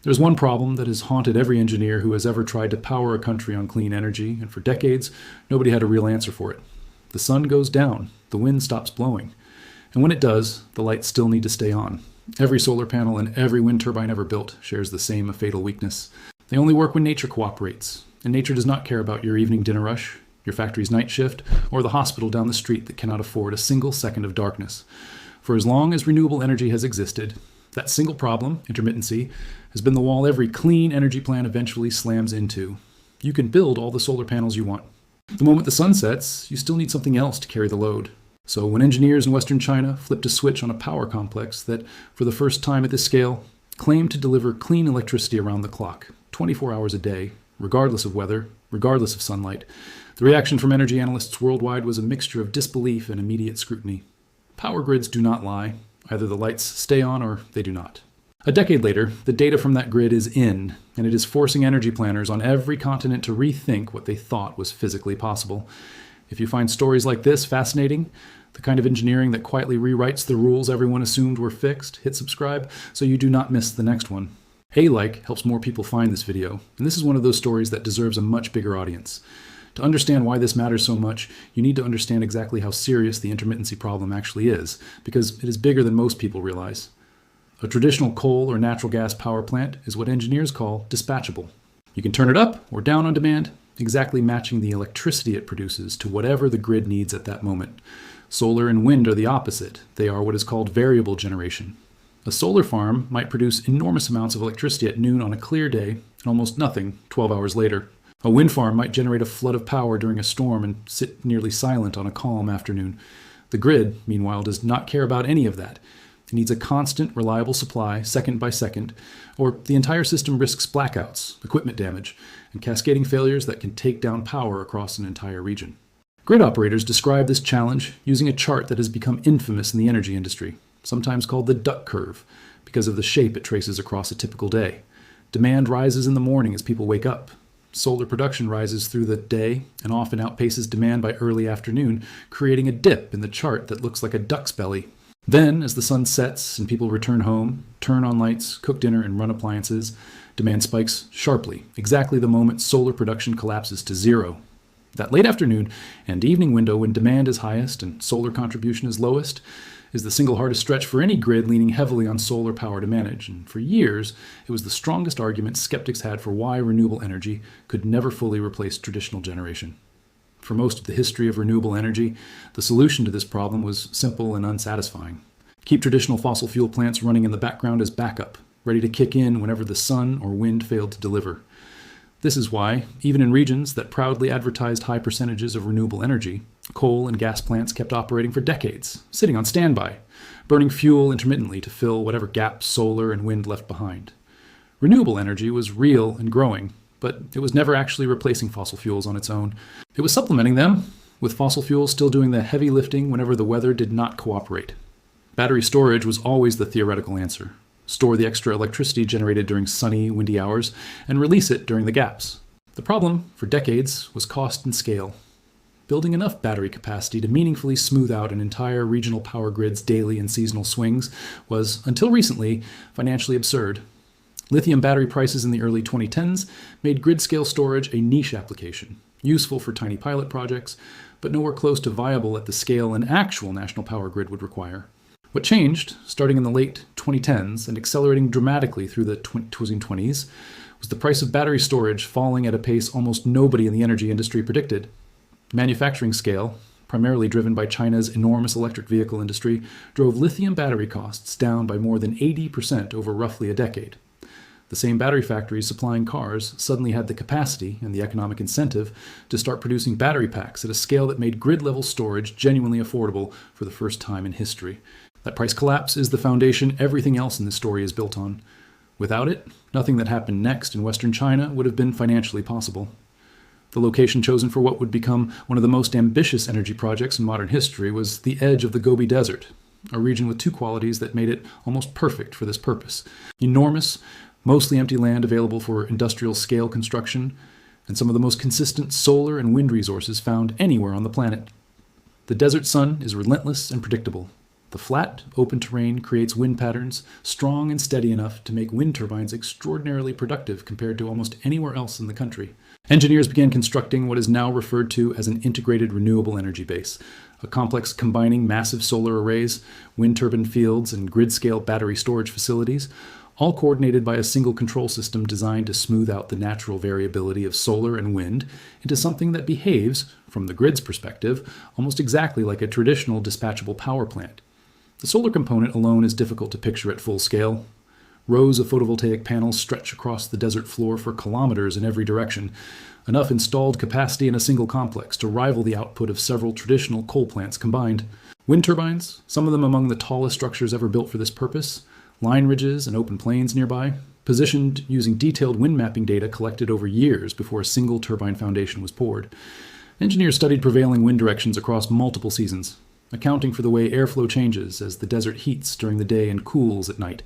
There's one problem that has haunted every engineer who has ever tried to power a country on clean energy, and for decades, nobody had a real answer for it. The sun goes down, the wind stops blowing, and when it does, the lights still need to stay on. Every solar panel and every wind turbine ever built shares the same fatal weakness. They only work when nature cooperates, and nature does not care about your evening dinner rush, your factory's night shift, or the hospital down the street that cannot afford a single second of darkness. For as long as renewable energy has existed, that single problem, intermittency, has been the wall every clean energy plant eventually slams into. You can build all the solar panels you want. The moment the sun sets, you still need something else to carry the load. So when engineers in Western China flipped a switch on a power complex that, for the first time at this scale, claimed to deliver clean electricity around the clock, 24 hours a day, regardless of weather, regardless of sunlight, the reaction from energy analysts worldwide was a mixture of disbelief and immediate scrutiny. Power grids do not lie. Either the lights stay on or they do not. A decade later, the data from that grid is in, and it is forcing energy planners on every continent to rethink what they thought was physically possible. If you find stories like this fascinating, the kind of engineering that quietly rewrites the rules everyone assumed were fixed, hit subscribe so you do not miss the next one. A like helps more people find this video, and this is one of those stories that deserves a much bigger audience. To understand why this matters so much, you need to understand exactly how serious the intermittency problem actually is, because it is bigger than most people realize. A traditional coal or natural gas power plant is what engineers call dispatchable. You can turn it up or down on demand, exactly matching the electricity it produces to whatever the grid needs at that moment. Solar and wind are the opposite. They are what is called variable generation. A solar farm might produce enormous amounts of electricity at noon on a clear day and almost nothing 12 hours later. A wind farm might generate a flood of power during a storm and sit nearly silent on a calm afternoon. The grid, meanwhile, does not care about any of that. It needs a constant, reliable supply, second by second, or the entire system risks blackouts, equipment damage, and cascading failures that can take down power across an entire region. Grid operators describe this challenge using a chart that has become infamous in the energy industry, sometimes called the duck curve, because of the shape it traces across a typical day. Demand rises in the morning as people wake up. Solar production rises through the day and often outpaces demand by early afternoon, creating a dip in the chart that looks like a duck's belly. Then, as the sun sets and people return home, turn on lights, cook dinner, and run appliances, demand spikes sharply, exactly the moment solar production collapses to zero. That late afternoon and evening window when demand is highest and solar contribution is lowest is the single hardest stretch for any grid leaning heavily on solar power to manage, and for years it was the strongest argument skeptics had for why renewable energy could never fully replace traditional generation. For most of the history of renewable energy, the solution to this problem was simple and unsatisfying. Keep traditional fossil fuel plants running in the background as backup, ready to kick in whenever the sun or wind failed to deliver. This is why, even in regions that proudly advertised high percentages of renewable energy, coal and gas plants kept operating for decades, sitting on standby, burning fuel intermittently to fill whatever gaps solar and wind left behind. Renewable energy was real and growing, but it was never actually replacing fossil fuels on its own. It was supplementing them, with fossil fuels still doing the heavy lifting whenever the weather did not cooperate. Battery storage was always the theoretical answer. Store the extra electricity generated during sunny, windy hours, and release it during the gaps. The problem, for decades, was cost and scale. Building enough battery capacity to meaningfully smooth out an entire regional power grid's daily and seasonal swings was, until recently, financially absurd. Lithium battery prices in the early 2010s made grid-scale storage a niche application, useful for tiny pilot projects, but nowhere close to viable at the scale an actual national power grid would require. What changed, starting in the late 2010s and accelerating dramatically through the 2020s, was the price of battery storage falling at a pace almost nobody in the energy industry predicted. Manufacturing scale, primarily driven by China's enormous electric vehicle industry, drove lithium battery costs down by more than 80% over roughly a decade. The same battery factories supplying cars suddenly had the capacity and the economic incentive to start producing battery packs at a scale that made grid-level storage genuinely affordable for the first time in history. That price collapse is the foundation everything else in this story is built on. Without it, nothing that happened next in Western China would have been financially possible. The location chosen for what would become one of the most ambitious energy projects in modern history was the edge of the Gobi Desert, a region with two qualities that made it almost perfect for this purpose: enormous, mostly empty land available for industrial-scale construction, and some of the most consistent solar and wind resources found anywhere on the planet. The desert sun is relentless and predictable. The flat, open terrain creates wind patterns strong and steady enough to make wind turbines extraordinarily productive compared to almost anywhere else in the country. Engineers began constructing what is now referred to as an integrated renewable energy base, a complex combining massive solar arrays, wind turbine fields, and grid-scale battery storage facilities, all coordinated by a single control system designed to smooth out the natural variability of solar and wind into something that behaves, from the grid's perspective, almost exactly like a traditional dispatchable power plant. The solar component alone is difficult to picture at full scale. Rows of photovoltaic panels stretch across the desert floor for kilometers in every direction, enough installed capacity in a single complex to rival the output of several traditional coal plants combined. Wind turbines, some of them among the tallest structures ever built for this purpose, line ridges and open plains nearby, positioned using detailed wind mapping data collected over years before a single turbine foundation was poured. Engineers studied prevailing wind directions across multiple seasons, accounting for the way airflow changes as the desert heats during the day and cools at night,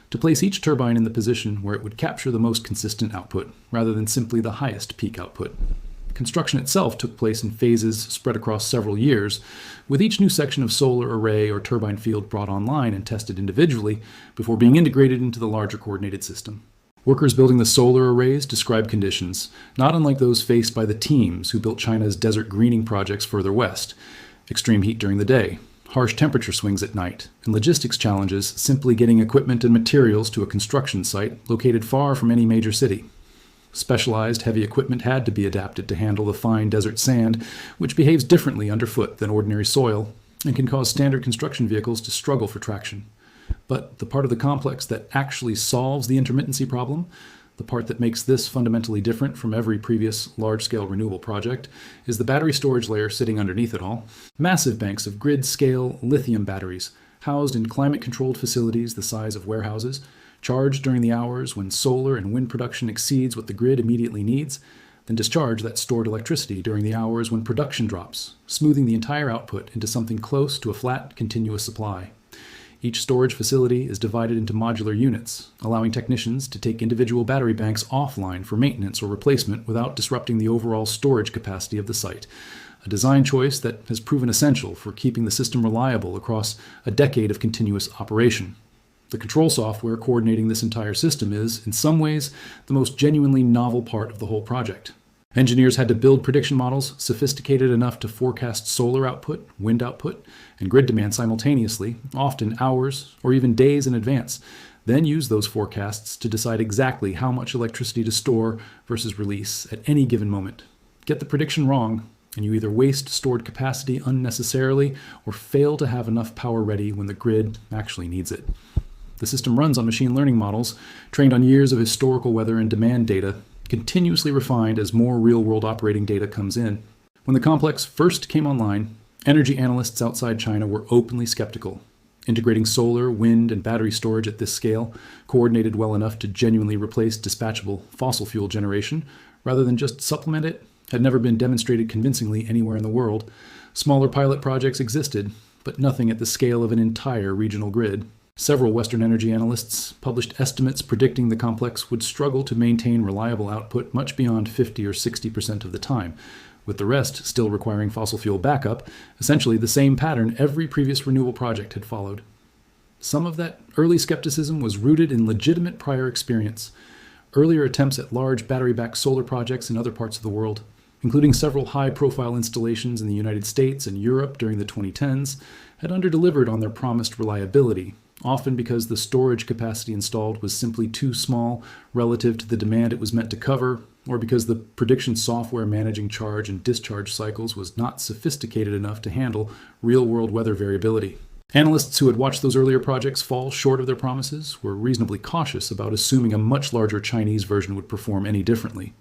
to place each turbine in the position where it would capture the most consistent output, rather than simply the highest peak output. Construction itself took place in phases spread across several years, with each new section of solar array or turbine field brought online and tested individually before being integrated into the larger coordinated system. Workers building the solar arrays describe conditions not unlike those faced by the teams who built China's desert greening projects further west: extreme heat during the day, harsh temperature swings at night, and logistics challenges simply getting equipment and materials to a construction site located far from any major city. Specialized heavy equipment had to be adapted to handle the fine desert sand, which behaves differently underfoot than ordinary soil and can cause standard construction vehicles to struggle for traction. But the part of the complex that actually solves the intermittency problem, the part that makes this fundamentally different from every previous large-scale renewable project, is the battery storage layer sitting underneath it all. Massive banks of grid-scale lithium batteries, housed in climate-controlled facilities the size of warehouses, charged during the hours when solar and wind production exceeds what the grid immediately needs, then discharge that stored electricity during the hours when production drops, smoothing the entire output into something close to a flat, continuous supply. Each storage facility is divided into modular units, allowing technicians to take individual battery banks offline for maintenance or replacement without disrupting the overall storage capacity of the site, a design choice that has proven essential for keeping the system reliable across a decade of continuous operation. The control software coordinating this entire system is, in some ways, the most genuinely novel part of the whole project. Engineers had to build prediction models sophisticated enough to forecast solar output, wind output, and grid demand simultaneously, often hours or even days in advance, then use those forecasts to decide exactly how much electricity to store versus release at any given moment. Get the prediction wrong, and you either waste stored capacity unnecessarily or fail to have enough power ready when the grid actually needs it. The system runs on machine learning models trained on years of historical weather and demand data, continuously refined as more real-world operating data comes in. When the complex first came online, energy analysts outside China were openly skeptical. Integrating solar, wind, and battery storage at this scale, coordinated well enough to genuinely replace dispatchable fossil fuel generation, rather than just supplement it, had never been demonstrated convincingly anywhere in the world. Smaller pilot projects existed, but nothing at the scale of an entire regional grid. Several Western energy analysts published estimates predicting the complex would struggle to maintain reliable output much beyond 50 or 60% of the time, with the rest still requiring fossil fuel backup, essentially the same pattern every previous renewable project had followed. Some of that early skepticism was rooted in legitimate prior experience. Earlier attempts at large battery-backed solar projects in other parts of the world, including several high-profile installations in the United States and Europe during the 2010s, had underdelivered on their promised reliability, often because the storage capacity installed was simply too small relative to the demand it was meant to cover, or because the prediction software managing charge and discharge cycles was not sophisticated enough to handle real-world weather variability. Analysts who had watched those earlier projects fall short of their promises were reasonably cautious about assuming a much larger Chinese version would perform any differently.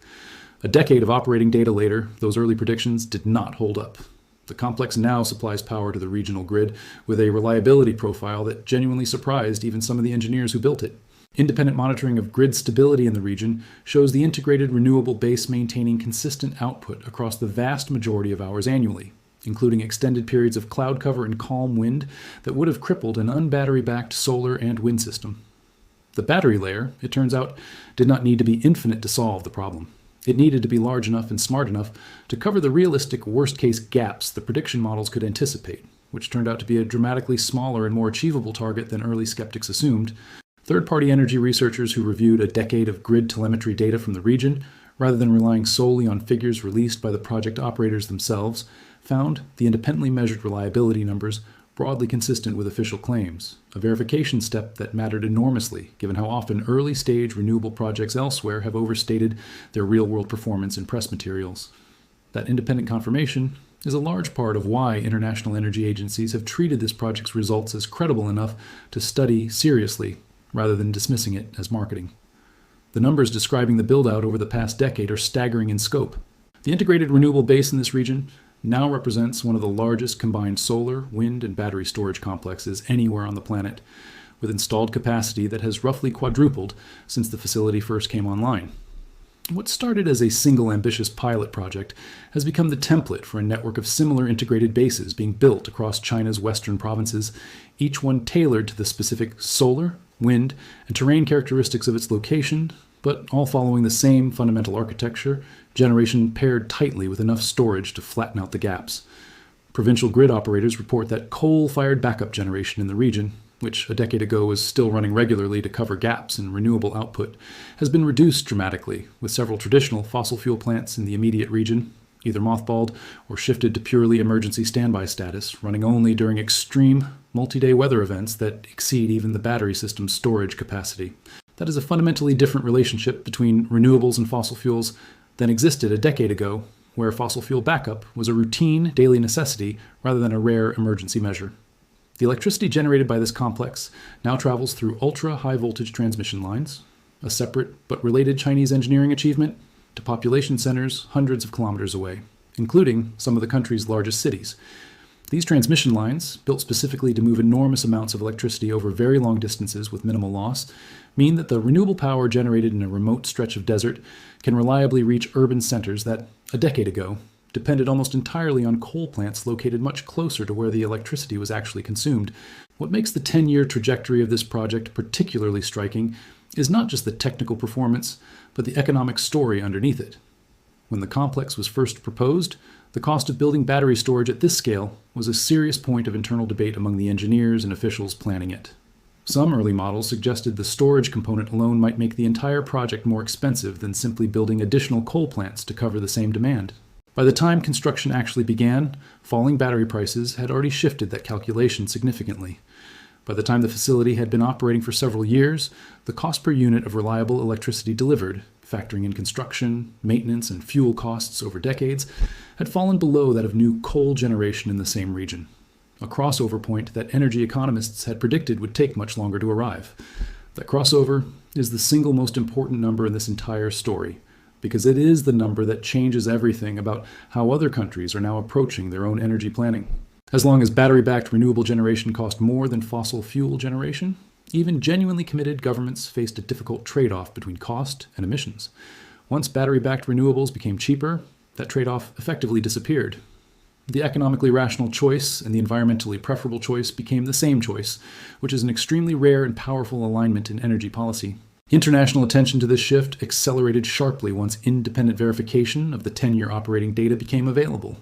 A decade of operating data later, those early predictions did not hold up. The complex now supplies power to the regional grid with a reliability profile that genuinely surprised even some of the engineers who built it. Independent monitoring of grid stability in the region shows the integrated renewable base maintaining consistent output across the vast majority of hours annually, including extended periods of cloud cover and calm wind that would have crippled an unbattery-backed solar and wind system. The battery layer, it turns out, did not need to be infinite to solve the problem. It needed to be large enough and smart enough to cover the realistic worst-case gaps the prediction models could anticipate, which turned out to be a dramatically smaller and more achievable target than early skeptics assumed. Third-party energy researchers who reviewed a decade of grid telemetry data from the region, rather than relying solely on figures released by the project operators themselves, found the independently measured reliability numbers broadly consistent with official claims, a verification step that mattered enormously given how often early-stage renewable projects elsewhere have overstated their real-world performance in press materials. That independent confirmation is a large part of why international energy agencies have treated this project's results as credible enough to study seriously rather than dismissing it as marketing. The numbers describing the build-out over the past decade are staggering in scope. The integrated renewable base in this region now represents one of the largest combined solar, wind, and battery storage complexes anywhere on the planet, with installed capacity that has roughly quadrupled since the facility first came online. What started as a single ambitious pilot project has become the template for a network of similar integrated bases being built across China's western provinces, each one tailored to the specific solar, wind, and terrain characteristics of its location, but all following the same fundamental architecture, generation paired tightly with enough storage to flatten out the gaps. Provincial grid operators report that coal-fired backup generation in the region, which a decade ago was still running regularly to cover gaps in renewable output, has been reduced dramatically, with several traditional fossil fuel plants in the immediate region either mothballed or shifted to purely emergency standby status, running only during extreme multi-day weather events that exceed even the battery system's storage capacity. That is a fundamentally different relationship between renewables and fossil fuels than existed a decade ago, where fossil fuel backup was a routine daily necessity rather than a rare emergency measure. The electricity generated by this complex now travels through ultra-high voltage transmission lines, a separate but related Chinese engineering achievement, to population centers hundreds of kilometers away, including some of the country's largest cities. These transmission lines, built specifically to move enormous amounts of electricity over very long distances with minimal loss, mean that the renewable power generated in a remote stretch of desert can reliably reach urban centers that, a decade ago, depended almost entirely on coal plants located much closer to where the electricity was actually consumed. What makes the 10-year trajectory of this project particularly striking is not just the technical performance, but the economic story underneath it. When the complex was first proposed, the cost of building battery storage at this scale was a serious point of internal debate among the engineers and officials planning it. Some early models suggested the storage component alone might make the entire project more expensive than simply building additional coal plants to cover the same demand. By the time construction actually began, falling battery prices had already shifted that calculation significantly. By the time the facility had been operating for several years, the cost per unit of reliable electricity delivered, factoring in construction, maintenance, and fuel costs over decades, had fallen below that of new coal generation in the same region, a crossover point that energy economists had predicted would take much longer to arrive. That crossover is the single most important number in this entire story, because it is the number that changes everything about how other countries are now approaching their own energy planning. As long as battery-backed renewable generation cost more than fossil fuel generation, even genuinely committed governments faced a difficult trade-off between cost and emissions. Once battery-backed renewables became cheaper, that trade-off effectively disappeared. The economically rational choice and the environmentally preferable choice became the same choice, which is an extremely rare and powerful alignment in energy policy. International attention to this shift accelerated sharply once independent verification of the 10-year operating data became available.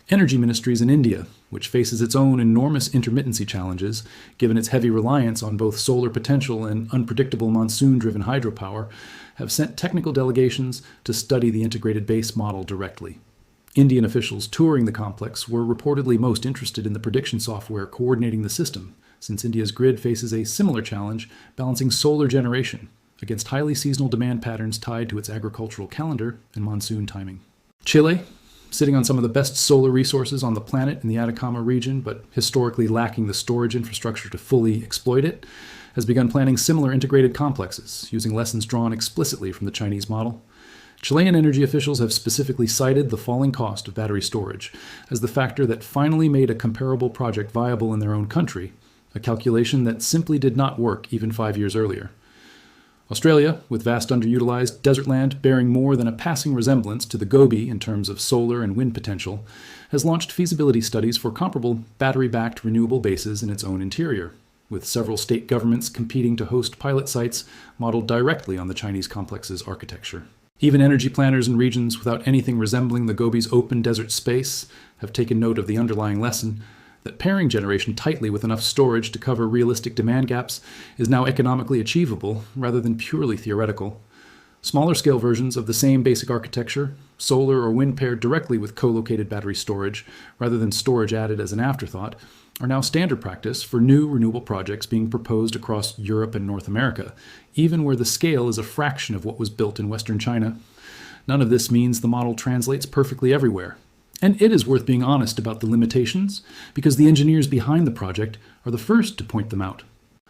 Energy ministries in India, which faces its own enormous intermittency challenges, given its heavy reliance on both solar potential and unpredictable monsoon-driven hydropower, have sent technical delegations to study the integrated base model directly. Indian officials touring the complex were reportedly most interested in the prediction software coordinating the system, since India's grid faces a similar challenge balancing solar generation against highly seasonal demand patterns tied to its agricultural calendar and monsoon timing. Chile, sitting on some of the best solar resources on the planet in the Atacama region, but historically lacking the storage infrastructure to fully exploit it, has begun planning similar integrated complexes, using lessons drawn explicitly from the Chinese model. Chilean energy officials have specifically cited the falling cost of battery storage as the factor that finally made a comparable project viable in their own country, a calculation that simply did not work even 5 years earlier. Australia, with vast underutilized desert land bearing more than a passing resemblance to the Gobi in terms of solar and wind potential, has launched feasibility studies for comparable battery-backed renewable bases in its own interior, with several state governments competing to host pilot sites modeled directly on the Chinese complex's architecture. Even energy planners in regions without anything resembling the Gobi's open desert space have taken note of the underlying lesson that pairing generation tightly with enough storage to cover realistic demand gaps is now economically achievable rather than purely theoretical. Smaller scale versions of the same basic architecture, solar or wind paired directly with co-located battery storage rather than storage added as an afterthought, are now standard practice for new renewable projects being proposed across Europe and North America, even where the scale is a fraction of what was built in Western China. None of this means the model translates perfectly everywhere. And it is worth being honest about the limitations, because the engineers behind the project are the first to point them out.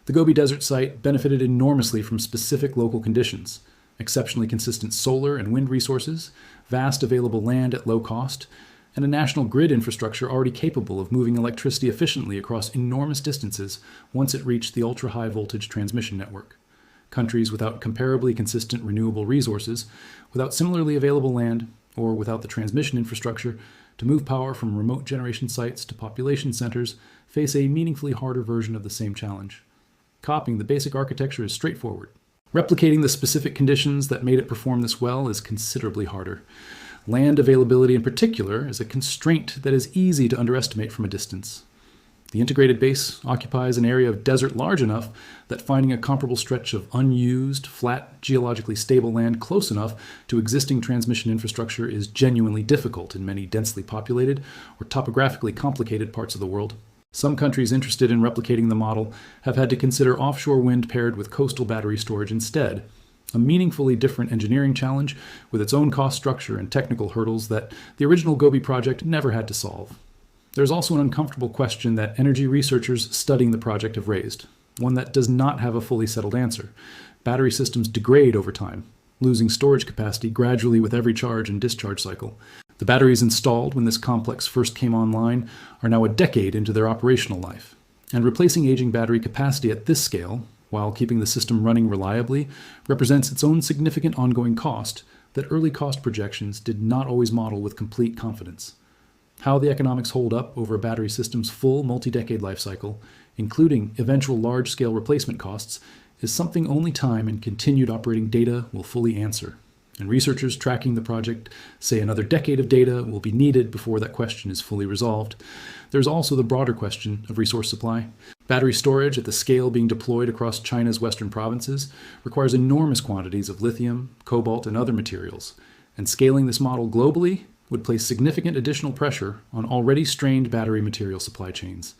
The Gobi Desert site benefited enormously from specific local conditions: exceptionally consistent solar and wind resources, vast available land at low cost, and a national grid infrastructure already capable of moving electricity efficiently across enormous distances once it reached the ultra-high voltage transmission network. Countries without comparably consistent renewable resources, without similarly available land, or without the transmission infrastructure to move power from remote generation sites to population centers, face a meaningfully harder version of the same challenge. Copying the basic architecture is straightforward. Replicating the specific conditions that made it perform this well is considerably harder. Land availability in particular is a constraint that is easy to underestimate from a distance. The integrated base occupies an area of desert large enough that finding a comparable stretch of unused, flat, geologically stable land close enough to existing transmission infrastructure is genuinely difficult in many densely populated or topographically complicated parts of the world. Some countries interested in replicating the model have had to consider offshore wind paired with coastal battery storage instead, a meaningfully different engineering challenge with its own cost structure and technical hurdles that the original Gobi project never had to solve. There's also an uncomfortable question that energy researchers studying the project have raised, one that does not have a fully settled answer. Battery systems degrade over time, losing storage capacity gradually with every charge and discharge cycle. The batteries installed when this complex first came online are now a decade into their operational life, and replacing aging battery capacity at this scale, while keeping the system running reliably, represents its own significant ongoing cost that early cost projections did not always model with complete confidence. How the economics hold up over a battery system's full multi-decade life cycle, including eventual large-scale replacement costs, is something only time and continued operating data will fully answer. And researchers tracking the project say another decade of data will be needed before that question is fully resolved. There's also the broader question of resource supply. Battery storage at the scale being deployed across China's western provinces requires enormous quantities of lithium, cobalt, and other materials. And scaling this model globally would place significant additional pressure on already strained battery material supply chains.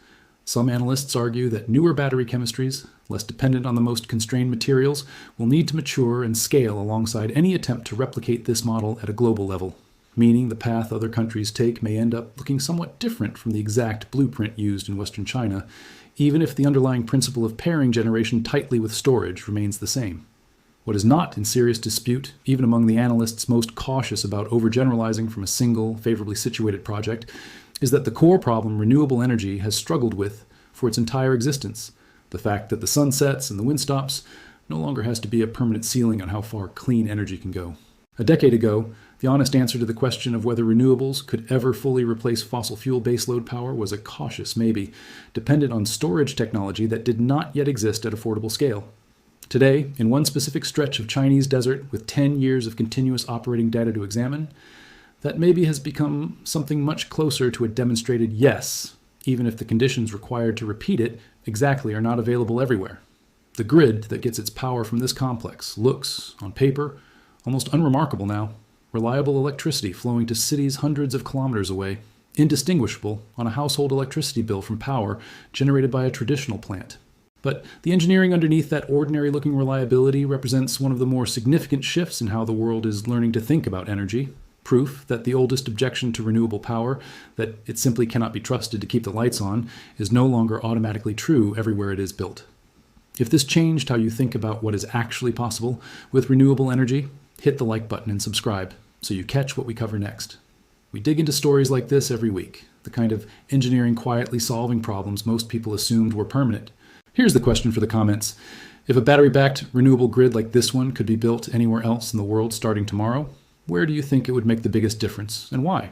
Some analysts argue that newer battery chemistries, less dependent on the most constrained materials, will need to mature and scale alongside any attempt to replicate this model at a global level, meaning the path other countries take may end up looking somewhat different from the exact blueprint used in Western China, even if the underlying principle of pairing generation tightly with storage remains the same. What is not in serious dispute, even among the analysts most cautious about overgeneralizing from a single, favorably situated project, is that the core problem renewable energy has struggled with for its entire existence, the fact that the sun sets and the wind stops, no longer has to be a permanent ceiling on how far clean energy can go. A decade ago, the honest answer to the question of whether renewables could ever fully replace fossil fuel baseload power was a cautious maybe, dependent on storage technology that did not yet exist at affordable scale. Today, in one specific stretch of Chinese desert with 10 years of continuous operating data to examine, that maybe has become something much closer to a demonstrated yes, even if the conditions required to repeat it exactly are not available everywhere. The grid that gets its power from this complex looks, on paper, almost unremarkable now. Reliable electricity flowing to cities hundreds of kilometers away, indistinguishable on a household electricity bill from power generated by a traditional plant. But the engineering underneath that ordinary-looking reliability represents one of the more significant shifts in how the world is learning to think about energy. Proof that the oldest objection to renewable power, that it simply cannot be trusted to keep the lights on, is no longer automatically true everywhere it is built. If this changed how you think about what is actually possible with renewable energy, hit the like button and subscribe so you catch what we cover next. We dig into stories like this every week, the kind of engineering quietly solving problems most people assumed were permanent. Here's the question for the comments. If a battery-backed renewable grid like this one could be built anywhere else in the world starting tomorrow, where do you think it would make the biggest difference and why?